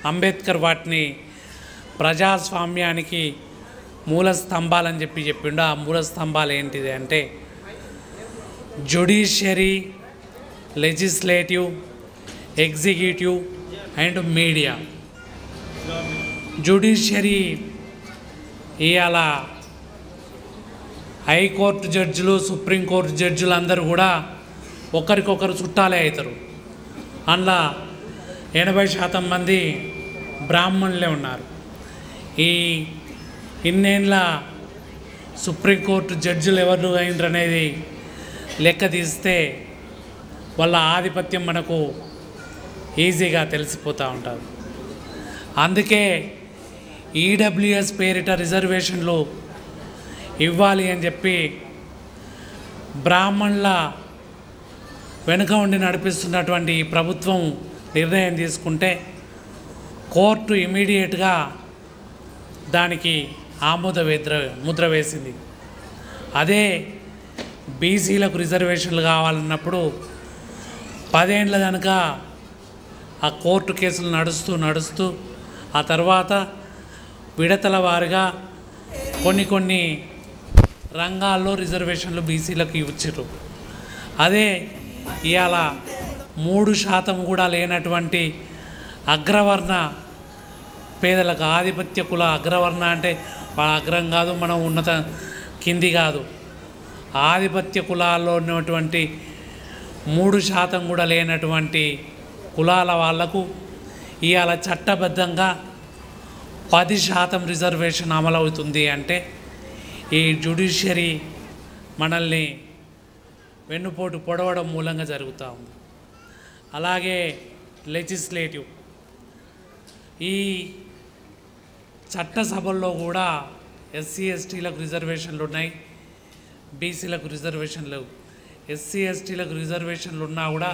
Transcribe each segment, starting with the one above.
అంబేద్కర్ వాటిని ప్రజాస్వామ్యానికి మూల స్తంభాలని చెప్పిండు. ఆ మూల స్తంభాలు ఏంటిది అంటే judiciary, legislative, executive and media. Judiciary ఇవాళ హైకోర్టు జడ్జిలు, సుప్రీంకోర్టు జడ్జిలు అందరూ కూడా ఒకరికొకరు చుట్టాలే అవుతారు. అందులో 80% మంది బ్రాహ్మణులే ఉన్నారు. ఈ ఇన్నేళ్ళ సుప్రీంకోర్టు జడ్జిలు ఎవరు అయినరు అనేది లెక్క తీస్తే వాళ్ళ ఆధిపత్యం మనకు ఈజీగా తెలిసిపోతూ ఉంటుంది. అందుకే ఈడబ్ల్యూఎస్ పేరిట రిజర్వేషన్లు ఇవ్వాలి అని చెప్పి బ్రాహ్మణుల వెనుక ఉండి నడిపిస్తున్నటువంటి ప్రభుత్వం నిర్ణయం తీసుకుంటే కోర్టు ఇమీడియట్గా దానికి ముద్ర వేసింది. అదే బీసీలకు రిజర్వేషన్లు కావాలన్నప్పుడు 10 ఏళ్ళ కనుక ఆ కోర్టు కేసులు నడుస్తూ ఆ తర్వాత విడతల వారిగా కొన్ని రంగాల్లో రిజర్వేషన్లు బీసీలకు ఇచ్చారు. అదే ఇవాళ 3% కూడా లేనటువంటి అగ్రవర్ణ పేదలకు, ఆధిపత్య కుల అగ్రవర్ణ అంటే వాళ్ళ అగ్రం కాదు, మనం ఉన్నత కింది కాదు, ఆధిపత్య కులాల్లో ఉన్నటువంటి 3% కూడా లేనటువంటి కులాల వాళ్లకు ఇవాళ చట్టబద్ధంగా 10% రిజర్వేషన్ అమలవుతుంది. అంటే ఈ జ్యుడిషియరీ మనల్ని వెన్నుపోటు పొడవడం మూలంగా జరుగుతూ ఉంది. అలాగే లెజిస్లేటివ్, ఈ చట్టసభల్లో కూడా ఎస్సీ ఎస్టీలకు రిజర్వేషన్లు ఉన్నాయి, బీసీలకు రిజర్వేషన్లు. ఎస్సీ ఎస్టీలకు రిజర్వేషన్లు ఉన్నా కూడా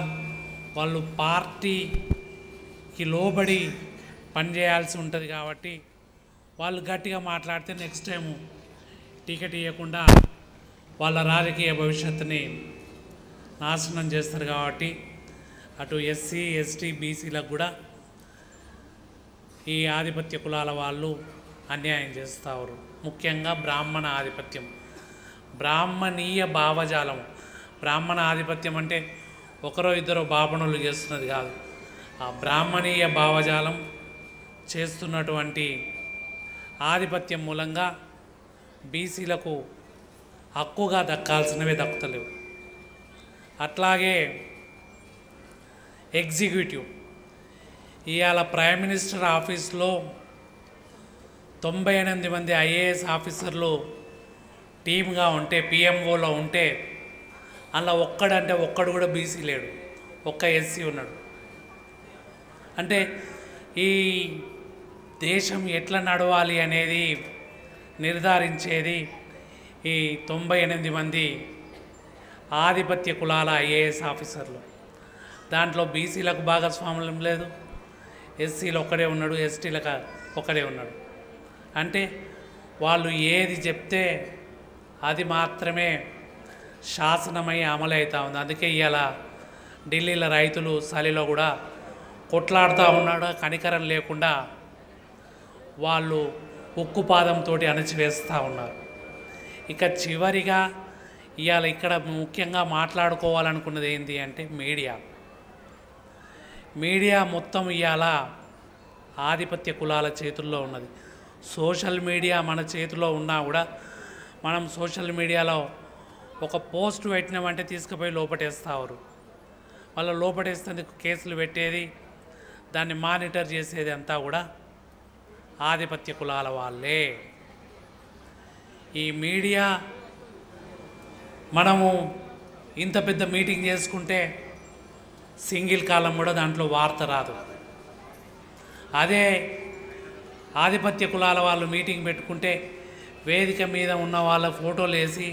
వాళ్ళు పార్టీకి లోబడి పనిచేయాల్సి ఉంటుంది. కాబట్టి వాళ్ళు గట్టిగా మాట్లాడితే నెక్స్ట్ టైము టికెట్ ఇవ్వకుండా వాళ్ళ రాజకీయ భవిష్యత్తుని నాశనం చేస్తారు. కాబట్టి అటు ఎస్సీ ఎస్టీ బీసీలకు కూడా ఈ ఆధిపత్య కులాల వాళ్ళు అన్యాయం చేస్తారు. ముఖ్యంగా బ్రాహ్మణ ఆధిపత్యం, బ్రాహ్మణీయ భావజాలం. బ్రాహ్మణ ఆధిపత్యం అంటే ఒకరో ఇద్దరు బ్రాహ్మణులు చేస్తున్నది కాదు, ఆ బ్రాహ్మణీయ భావజాలం చేస్తున్నటువంటి ఆధిపత్యం మూలంగా బీసీలకు హక్కుగా దక్కాల్సినవి దక్కుతలేవు. అట్లాగే ఎగ్జిక్యూటివ్, ఇవాళ ప్రైమ్ మినిస్టర్ ఆఫీస్లో 98 మంది ఐఏఎస్ ఆఫీసర్లు టీమ్గా ఉంటే, పిఎంఓలో ఉంటే అలా ఒక్కడు కూడా బీసీ లేడు, ఒక్క ఎస్సీ ఉన్నాడు. అంటే ఈ దేశం ఎట్లా నడవాలి అనేది నిర్ధారించేది ఈ 98 మంది ఆధిపత్య కులాల ఐఏఎస్ ఆఫీసర్లు. దాంట్లో బీసీలకు భాగస్వామ్యం లేదు, ఎస్సీలు ఒక్కడే ఉన్నాడు, ఎస్టీలకు ఒక్కడే ఉన్నాడు. అంటే వాళ్ళు ఏది చెప్తే అది మాత్రమే శాసనమై అమలవుతూ ఉంది. అందుకే ఇవాళ ఢిల్లీలో రైతులు చలిలో కూడా కొట్లాడుతూ ఉన్నాడు, కనికరం లేకుండా వాళ్ళు ఉక్కుపాదంతో అణచివేస్తూ ఉన్నారు. ఇక చివరిగా ఇవాళ ఇక్కడ ముఖ్యంగా మాట్లాడుకోవాలనుకున్నది ఏంటి అంటే మీడియా మొత్తం ఇవాళ ఆధిపత్య కులాల చేతుల్లో ఉన్నది. సోషల్ మీడియా మన చేతిలో ఉన్నా కూడా మనం సోషల్ మీడియాలో ఒక పోస్ట్ పెట్టినామంటే తీసుకుపోయి లోపటేస్తారు. వాళ్ళ లోపటేస్తేందుకు కేసులు పెట్టేది, దాన్ని మానిటర్ చేసేది అంతా కూడా ఆధిపత్య కులాల వాళ్ళే. ఈ మీడియా మనము ఇంత పెద్ద మీటింగ్ చేసుకుంటే సింగిల్ కాలం కూడా దాంట్లో వార్త రాదు. అదే ఆధిపత్య కులాల వాళ్ళు మీటింగ్ పెట్టుకుంటే వేదిక మీద ఉన్న వాళ్ళ ఫోటోలు వేసి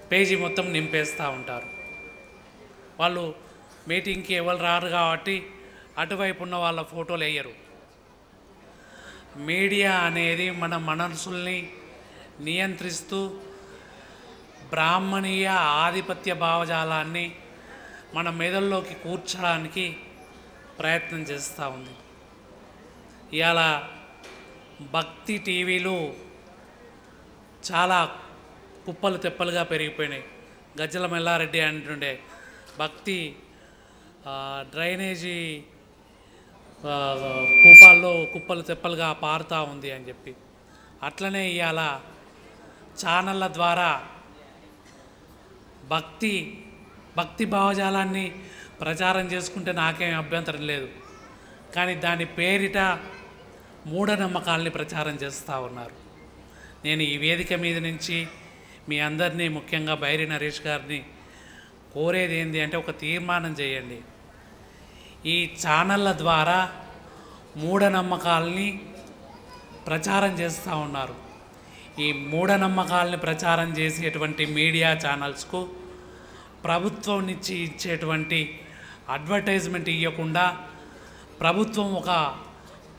పేజీ మొత్తం నింపేస్తూ ఉంటారు. వాళ్ళు మీటింగ్కి ఎవరు రారు కాబట్టి అటువైపు ఉన్న వాళ్ళ ఫోటోలు వేయరు. మీడియా అనేది మన మనసుల్ని నియంత్రిస్తూ బ్రాహ్మణీయ ఆధిపత్య భావజాలాన్ని మన మెదడులోకి కూర్చడానికి ప్రయత్నం చేస్తూ ఉంది. ఇవాళ భక్తి టీవీలు చాలా కుప్పలు తెప్పలుగా పెరిగిపోయినాయి. గజ్జల మల్లారెడ్డి అంటుండే భక్తి డ్రైనేజీ కూపాల్లో కుప్పలు తెప్పలుగా పారుతూ ఉంది అని చెప్పి. అట్లనే ఇవాళ ఛానళ్ళ ద్వారా భక్తి భావజాలాన్ని ప్రచారం చేసుకుంటే నాకేం అభ్యంతరం లేదు. కానీ దాని పేరిట మూఢనమ్మకాల్ని ప్రచారం చేస్తూ ఉన్నారు. నేను ఈ వేదిక మీద నుంచి మీ అందరినీ, ముఖ్యంగా బైరి నరేష్ గారిని కోరేది ఏంటి అంటే, ఒక తీర్మానం చేయండి. ఈ ఛానళ్ళ ద్వారా మూఢనమ్మకాల్ని ప్రచారం చేస్తూ ఉన్నారు. ఈ మూఢనమ్మకాల్ని ప్రచారం చేసేటువంటి మీడియా ఛానల్స్కు ప్రభుత్వం నుంచి ఇచ్చేటువంటి అడ్వర్టైజ్మెంట్ ఇవ్వకుండా ప్రభుత్వం ఒక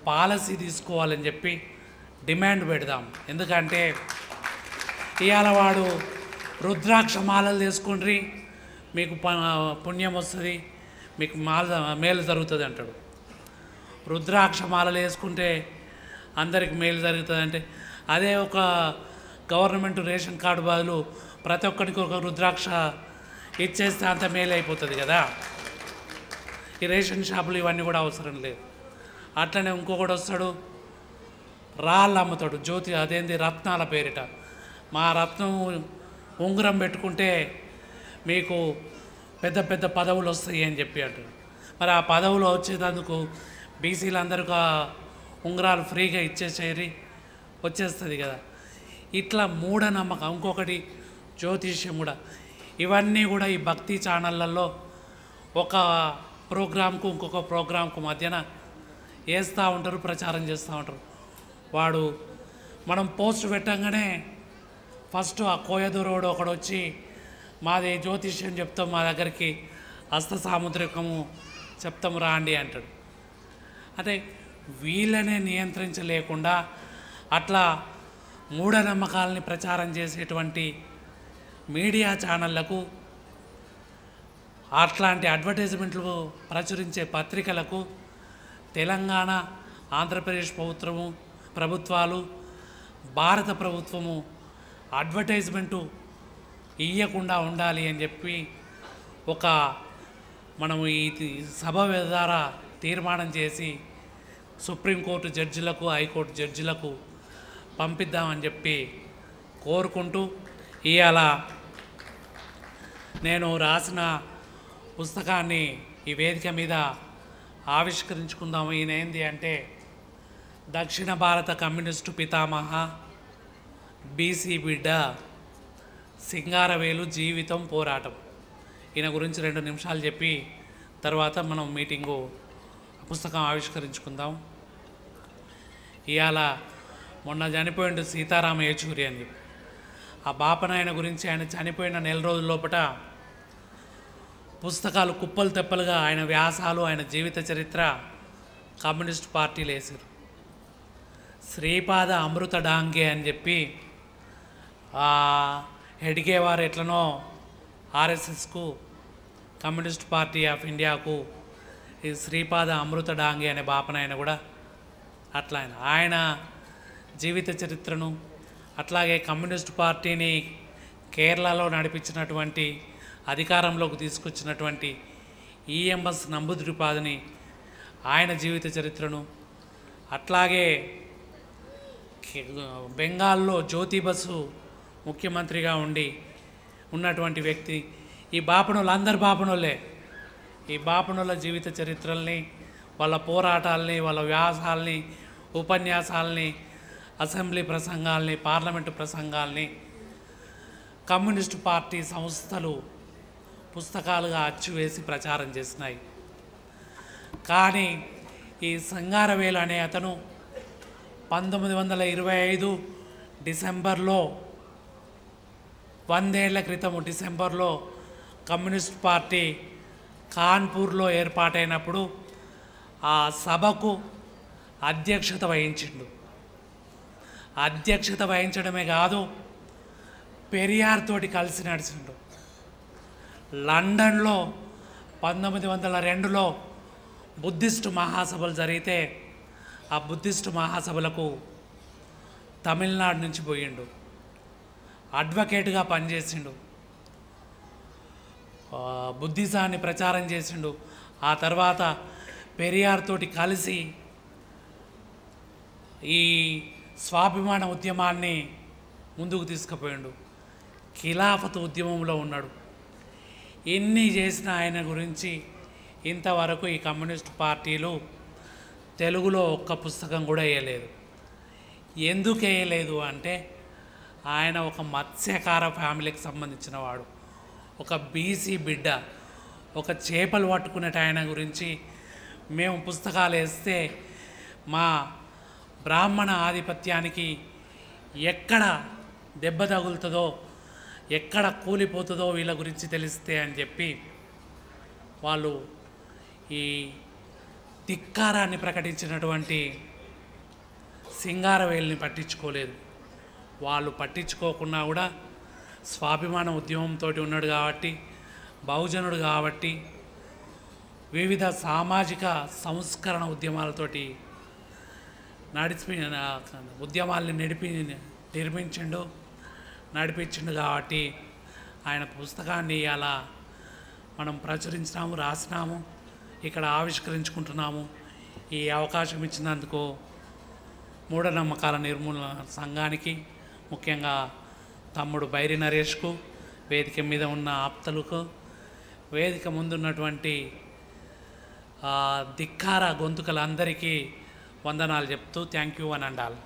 పాలసీ తీసుకోవాలని చెప్పి డిమాండ్ పెడదాం. ఎందుకంటే ఇవాళ వాడు రుద్రాక్ష మాలలు తీసుకుండ్రి, మీకు పుణ్యం వస్తుంది, మీకు మేలు జరుగుతుంది అంటాడు. రుద్రాక్ష మాలలు వేసుకుంటే అందరికి మేలు జరుగుతుంది అంటే, అదే ఒక గవర్నమెంట్ రేషన్ కార్డు బదులు ప్రతి ఒక్కరికి ఒక రుద్రాక్ష ఇచ్చేస్తే అంత మేలు అయిపోతుంది కదా. ఈ రేషన్ షాపులు ఇవన్నీ కూడా అవసరం లేదు. అట్లనే ఇంకొకటి వస్తాడు, రాళ్ళు అమ్ముతాడు, జ్యోతి అదేంది రత్నాల పేరిట. మా రత్నం ఉంగరం పెట్టుకుంటే మీకు పెద్ద పెద్ద పదవులు వస్తాయి అని చెప్పి అంటారు. మరి ఆ పదవులు వచ్చేటందుకు బీసీలందరికీ ఉంగరాలు ఫ్రీగా ఇచ్చేసేరి వచ్చేస్తుంది కదా. ఇట్లా మూఢనమ్మకం. ఇంకొకటి జ్యోతిష్యం కూడా. ఇవన్నీ కూడా ఈ భక్తి ఛానళ్ళల్లో ఒక ప్రోగ్రాంకు ఇంకొక ప్రోగ్రాంకు మధ్యన వేస్తూ ఉంటారు, ప్రచారం చేస్తూ ఉంటారు. వాడు మనం పోస్ట్ పెట్టంగానే ఫస్ట్ ఆ కోయదూరోడు ఒకడు వచ్చి మాది జ్యోతిష్యం చెప్తాం, మా దగ్గరికి హస్త సాముద్రికము చెప్తాము రాండి అంటాడు. అంటే వీళ్ళనే నియంత్రించలేకుండా అట్లా మూఢనమ్మకాలని ప్రచారం చేసేటువంటి మీడియా ఛానళ్లకు, అట్లాంటి అడ్వర్టైజ్మెంట్లు ప్రచురించే పత్రికలకు తెలంగాణ, ఆంధ్రప్రదేశ్ ప్రభుత్వాలు, భారత ప్రభుత్వము అడ్వర్టైజ్మెంటు ఇవ్వకుండా ఉండాలి అని చెప్పి మనము ఈ సభ ద్వారా తీర్మానం చేసి సుప్రీంకోర్టు జడ్జిలకు, హైకోర్టు జడ్జిలకు పంపిద్దామని చెప్పి కోరుకుంటూ, ఇవాళ నేను రాసిన పుస్తకాన్ని ఈ వేదిక మీద ఆవిష్కరించుకుందాము. ఈయన ఏంది అంటే, దక్షిణ భారత కమ్యూనిస్టు పితామహ, బీసీ బిడ్డ, సింగారవేలు జీవితం పోరాటం. ఈయన గురించి 2 నిమిషాలు చెప్పి తర్వాత మనం పుస్తకం ఆవిష్కరించుకుందాం. ఇవాళ మొన్న చనిపోయిండు సీతారామ యేచూరి అని చెప్పి. ఆ బాపనాయన గురించి ఆయన చనిపోయిన నెల రోజుల లోపల పుస్తకాలు కుప్పలు తెప్పలుగా ఆయన వ్యాసాలు, ఆయన జీవిత చరిత్ర కమ్యూనిస్ట్ పార్టీలు వేసారు. శ్రీపాద అమృత డాంగే అని చెప్పి హెడ్గేవారు ఎట్లనో ఆర్ఎస్ఎస్కు, కమ్యూనిస్ట్ పార్టీ ఆఫ్ ఇండియాకు ఈ శ్రీపాద అమృత డాంగే అనే బాపనాయన కూడా అట్లా ఆయన జీవిత చరిత్రను, అట్లాగే కమ్యూనిస్ట్ పార్టీని కేరళలో నడిపించినటువంటి, అధికారంలోకి తీసుకొచ్చినటువంటి ఈఎంఎస్ నంబూదిరిపాదని ఆయన జీవిత చరిత్రను, అట్లాగే బెంగాల్లో జ్యోతి బసు ముఖ్యమంత్రిగా ఉన్నటువంటి వ్యక్తి. ఈ బాపనోళ్ళు అందరు బాపనోళ్ళే. ఈ బాపనోళ్ళ జీవిత చరిత్రల్ని, వాళ్ళ పోరాటాలని, వాళ్ళ వ్యాసాలని, ఉపన్యాసాలని, అసెంబ్లీ ప్రసంగాల్ని, పార్లమెంటు ప్రసంగాల్ని కమ్యూనిస్టు పార్టీ సంస్థలు పుస్తకాలుగా అచ్చువేసి ప్రచారం చేసినాయి. కానీ ఈ సింగారవేలు అనే అతను 1925 డిసెంబర్లో, 100 ఏళ్ల క్రితం డిసెంబర్లో కమ్యూనిస్ట్ పార్టీ కాన్పూర్లో ఏర్పాటైనప్పుడు ఆ సభకు అధ్యక్షత వహించిండు. అధ్యక్షత వహించడమే కాదు, పెరియార్ తోటి కలిసి నడిచిండు.1902లో బుద్ధిస్టు మహాసభలు జరిగితే ఆ బుద్ధిస్టు మహాసభలకు తమిళనాడు నుంచి పోయిండు, అడ్వకేట్గా పనిచేసిండు, బుద్ధిజాన్ని ప్రచారం చేసిండు. ఆ తర్వాత పెరియార్ తోటి కలిసి ఈ స్వాభిమాన ఉద్యమాన్ని ముందుకు తీసుకుపోయిండు, ఖిలాఫత్ ఉద్యమంలో ఉన్నాడు. ఎన్ని చేసిన ఆయన గురించి ఇంతవరకు ఈ కమ్యూనిస్ట్ పార్టీలు తెలుగులో ఒక్క పుస్తకం కూడా వేయలేదు. ఎందుకు వేయలేదు అంటే ఆయన ఒక మత్స్యకార ఫ్యామిలీకి సంబంధించిన వాడు, ఒక బీసీ బిడ్డ, ఒక చేపలు పట్టుకునేట ఆయన గురించి మేము పుస్తకాలు వేస్తే మా బ్రాహ్మణ ఆధిపత్యానికి ఎక్కడ దెబ్బ తగులుతుందో, ఎక్కడ కూలిపోతుందో వీళ్ళ గురించి తెలిస్తే అని చెప్పి వాళ్ళు ఈ ధిక్కారాన్ని ప్రకటించినటువంటి సింగారవేలుని పట్టించుకోలేదు. వాళ్ళు పట్టించుకోకుండా కూడా స్వాభిమాన ఉద్యమంతో ఉన్నాడు కాబట్టి, బహుజనుడు కాబట్టి, వివిధ సామాజిక సంస్కరణ ఉద్యమాలతోటి ఉద్యమాల్ని నిర్మించిండు, నడిపించిండు. కాబట్టి ఆయన పుస్తకాన్ని అలా మనం ప్రచురించినాము, రాసినాము, ఇక్కడ ఆవిష్కరించుకుంటున్నాము. ఈ అవకాశం ఇచ్చినందుకు మూఢనమ్మకాల నిర్మూలన సంఘానికి, ముఖ్యంగా తమ్ముడు బైరి నరేష్కు, వేదిక మీద ఉన్న ఆప్తలకు, వేదిక ముందున్నటువంటి ధిక్కార గొంతుకలందరికీ వందనాలు చెప్తూ థ్యాంక్ యూ అని అండాలి.